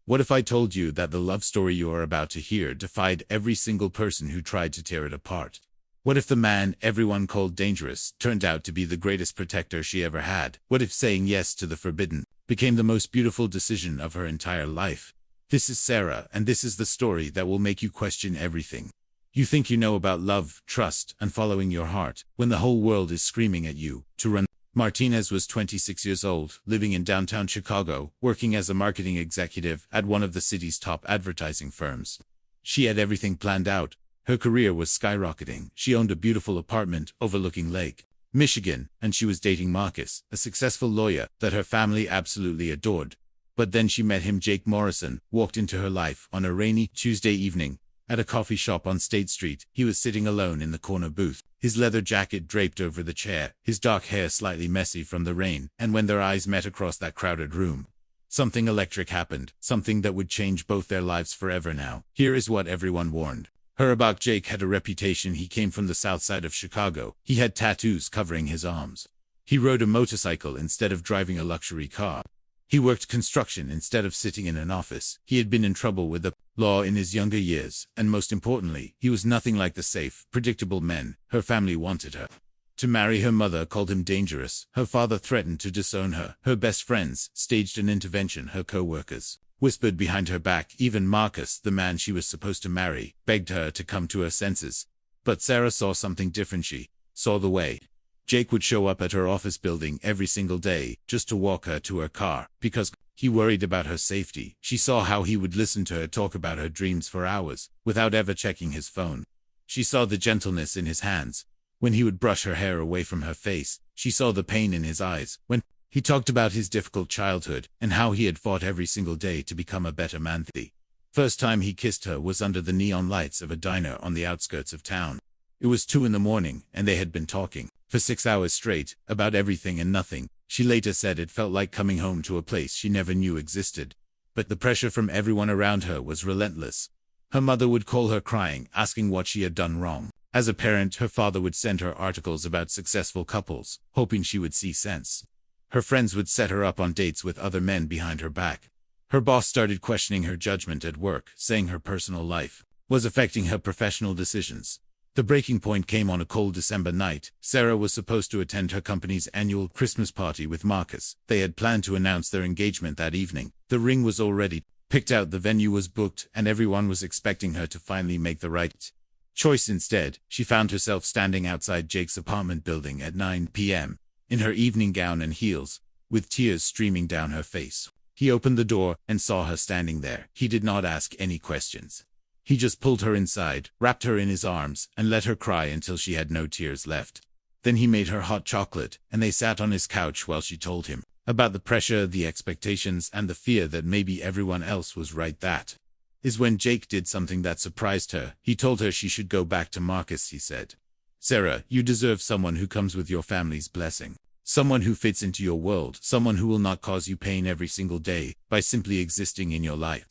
What if I told you that the love story you are about to hear defied every single person who tried to tear it apart? What if the man everyone called dangerous turned out to be the greatest protector she ever had? What if saying yes to the forbidden became the most beautiful decision of her entire life? This is Sarah, and this is the story that will make you question everything. You think you know about love, trust, and following your heart, when the whole world is screaming at you to run. Martinez was 26 years old, living in downtown Chicago, working as a marketing executive at one of the city's top advertising firms. She had everything planned out. Her career was skyrocketing. She owned a beautiful apartment overlooking Lake Michigan, and she was dating Marcus, a successful lawyer that her family absolutely adored. But then she met him. Jake Morrison walked into her life on a rainy Tuesday evening. At a coffee shop on State Street, he was sitting alone in the corner booth, his leather jacket draped over the chair, his dark hair slightly messy from the rain, and when their eyes met across that crowded room, something electric happened, something that would change both their lives forever now. Here is what everyone warned her about. Jake had a reputation. He came from the south side of Chicago. He had tattoos covering his arms. He rode a motorcycle instead of driving a luxury car. He worked construction instead of sitting in an office. He had been in trouble with the law in his younger years, and most importantly, he was nothing like the safe, predictable men her family wanted her to marry. Her mother called him dangerous. Her father threatened to disown her. Her best friends staged an intervention. Her co-workers whispered behind her back. Even Marcus, the man she was supposed to marry, begged her to come to her senses. But Sarah saw something different. She saw the way Jake would show up at her office building every single day just to walk her to her car, because he worried about her safety. She saw how he would listen to her talk about her dreams for hours, without ever checking his phone. She saw the gentleness in his hands when he would brush her hair away from her face. She saw the pain in his eyes when he talked about his difficult childhood and how he had fought every single day to become a better man. The first time he kissed her was under the neon lights of a diner on the outskirts of town. It was 2 a.m, and they had been talking for 6 hours straight about everything and nothing. She later said it felt like coming home to a place she never knew existed. But the pressure from everyone around her was relentless. Her mother would call her crying, asking what she had done wrong. As a parent, her father would send her articles about successful couples, hoping she would see sense. Her friends would set her up on dates with other men behind her back. Her boss started questioning her judgment at work, saying her personal life was affecting her professional decisions. The breaking point came on a cold December night. Sarah was supposed to attend her company's annual Christmas party with Marcus. They had planned to announce their engagement that evening. The ring was already picked out, the venue was booked, and everyone was expecting her to finally make the right choice. Instead, she found herself standing outside Jake's apartment building at 9 p.m., in her evening gown and heels, with tears streaming down her face. He opened the door and saw her standing there. He did not ask any questions. He just pulled her inside, wrapped her in his arms, and let her cry until she had no tears left. Then he made her hot chocolate, and they sat on his couch while she told him about the pressure, the expectations, and the fear that maybe everyone else was right. That is when Jake did something that surprised her. He told her she should go back to Marcus. He said, "Sarah, you deserve someone who comes with your family's blessing. Someone who fits into your world, someone who will not cause you pain every single day by simply existing in your life.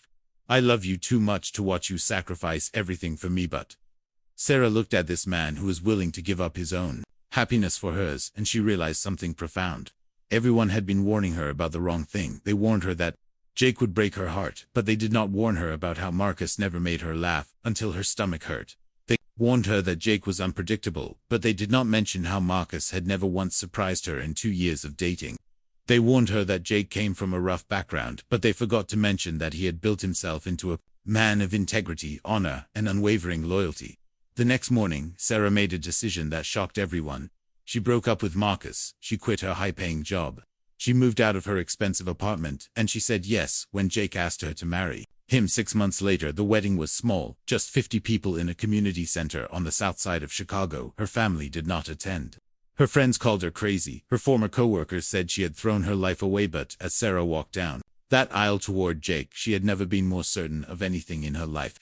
I love you too much to watch you sacrifice everything for me." But Sarah looked at this man who was willing to give up his own happiness for hers, and she realized something profound. Everyone had been warning her about the wrong thing. They warned her that Jake would break her heart, but they did not warn her about how Marcus never made her laugh until her stomach hurt. They warned her that Jake was unpredictable, but they did not mention how Marcus had never once surprised her in 2 years of dating. They warned her that Jake came from a rough background, but they forgot to mention that he had built himself into a man of integrity, honor, and unwavering loyalty. The next morning, Sarah made a decision that shocked everyone. She broke up with Marcus. She quit her high-paying job. She moved out of her expensive apartment, and she said yes when Jake asked her to marry him. 6 months later, the wedding was small, just 50 people in a community center on the south side of Chicago. Her family did not attend. Her friends called her crazy. Her former co-workers said she had thrown her life away. But as Sarah walked down that aisle toward Jake, she had never been more certain of anything in her life.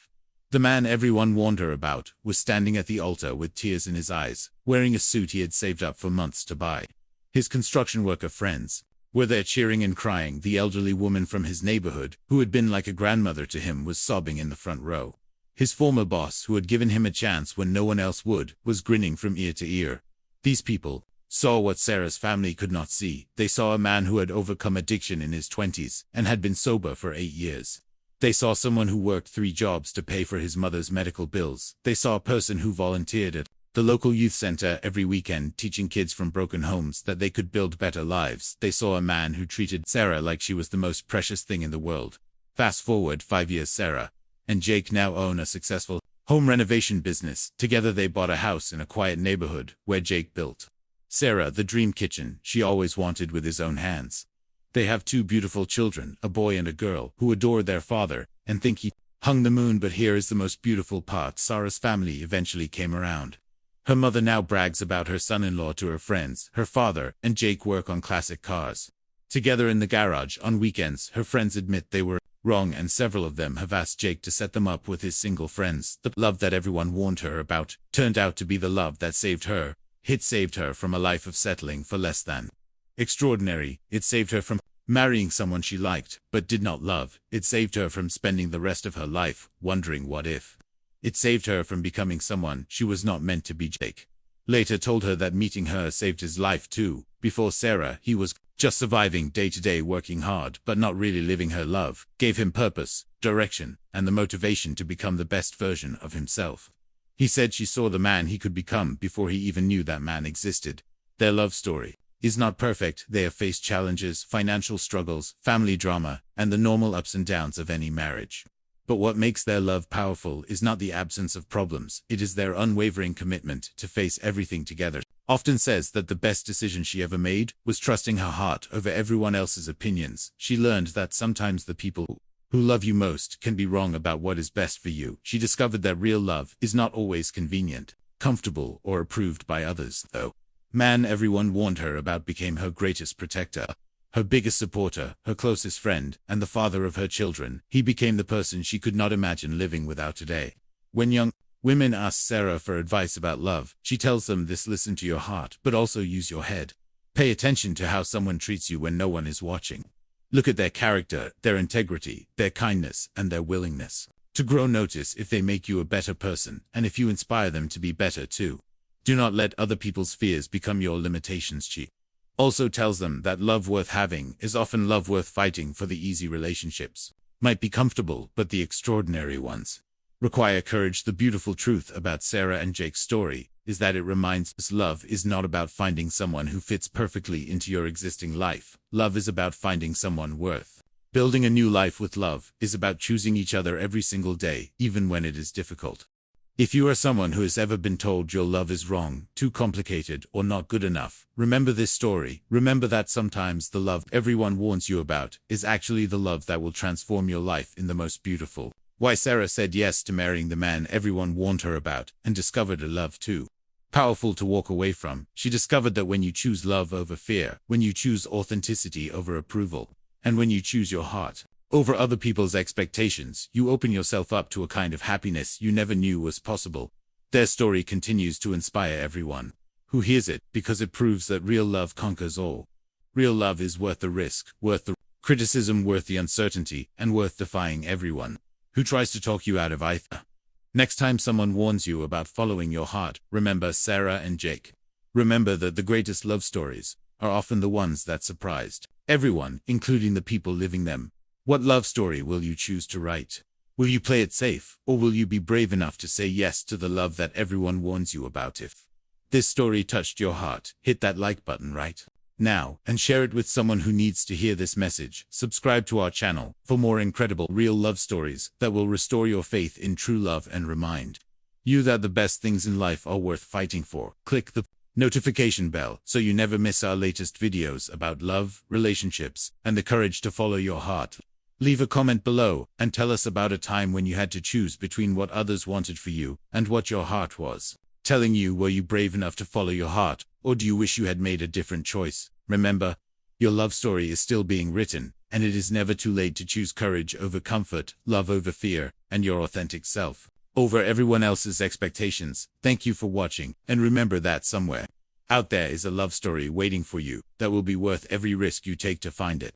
The man everyone warned her about was standing at the altar with tears in his eyes, wearing a suit he had saved up for months to buy. His construction worker friends were there cheering and crying. The elderly woman from his neighborhood, who had been like a grandmother to him, was sobbing in the front row. His former boss, who had given him a chance when no one else would, was grinning from ear to ear. These people saw what Sarah's family could not see. They saw a man who had overcome addiction in his 20s and had been sober for 8 years. They saw someone who worked 3 jobs to pay for his mother's medical bills. They saw a person who volunteered at the local youth center every weekend, teaching kids from broken homes that they could build better lives. They saw a man who treated Sarah like she was the most precious thing in the world. Fast forward 5 years, Sarah and Jake now own a successful home renovation business. Together they bought a house in a quiet neighborhood where Jake built Sarah the dream kitchen she always wanted with his own hands. They have 2 beautiful children, a boy and a girl, who adore their father and think he hung the moon. But here is the most beautiful part: Sarah's family eventually came around. Her mother now brags about her son-in-law to her friends. Her father and Jake work on classic cars together in the garage on weekends. Her friends admit they were wrong, and several of them have asked Jake to set them up with his single friends. The love that everyone warned her about turned out to be the love that saved her. It saved her from a life of settling for less than extraordinary. It saved her from marrying someone she liked but did not love. It saved her from spending the rest of her life wondering what if. It saved her from becoming someone she was not meant to be. Jake later told her that meeting her saved his life too. Before Sarah, he was just surviving day to day, working hard but not really living. Her love gave him purpose, direction, and the motivation to become the best version of himself. He said she saw the man he could become before he even knew that man existed. Their love story is not perfect. They have faced challenges, financial struggles, family drama, and the normal ups and downs of any marriage. But what makes their love powerful is not the absence of problems, it is their unwavering commitment to face everything together. Often says that the best decision she ever made was trusting her heart over everyone else's opinions. She learned that sometimes the people who love you most can be wrong about what is best for you. She discovered that real love is not always convenient, comfortable, or approved by others, though. Man everyone warned her about became her greatest protector, her biggest supporter, her closest friend, and the father of her children. He became the person she could not imagine living without today. When young women ask Sarah for advice about love, she tells them this: listen to your heart, but also use your head. Pay attention to how someone treats you when no one is watching. Look at their character, their integrity, their kindness, and their willingness to grow. Notice if they make you a better person, and if you inspire them to be better too. Do not let other people's fears become your limitations. She also tells them that love worth having is often love worth fighting for. The easy relationships might be comfortable, but the extraordinary ones require courage. The beautiful truth about Sarah and Jake's story is that it reminds us love is not about finding someone who fits perfectly into your existing life. Love is about finding someone worth building a new life with. Love is about choosing each other every single day, even when it is difficult. If you are someone who has ever been told your love is wrong, too complicated, or not good enough, remember this story. Remember that sometimes the love everyone warns you about is actually the love that will transform your life in the most beautiful. Why Sarah said yes to marrying the man everyone warned her about, and discovered a love too powerful to walk away from. She discovered that when you choose love over fear, when you choose authenticity over approval, and when you choose your heart over other people's expectations, you open yourself up to a kind of happiness you never knew was possible. Their story continues to inspire everyone who hears it, because it proves that real love conquers all. Real love is worth the risk, worth the criticism, worth the uncertainty, and worth defying everyone who tries to talk you out of either. Next time someone warns you about following your heart, remember Sarah and Jake. Remember that the greatest love stories are often the ones that surprised everyone, including the people living them. What love story will you choose to write? Will you play it safe, or will you be brave enough to say yes to the love that everyone warns you about? If this story touched your heart, hit that like button right now and share it with someone who needs to hear this message. Subscribe to our channel for more incredible real love stories that will restore your faith in true love and remind you that the best things in life are worth fighting for. Click the notification bell so you never miss our latest videos about love, relationships, and the courage to follow your heart. Leave a comment below and tell us about a time when you had to choose between what others wanted for you and what your heart was telling you. Were you brave enough to follow your heart, or do you wish you had made a different choice? Remember, your love story is still being written, and it is never too late to choose courage over comfort, love over fear, and your authentic self over everyone else's expectations. Thank you for watching, and remember that somewhere out there is a love story waiting for you that will be worth every risk you take to find it.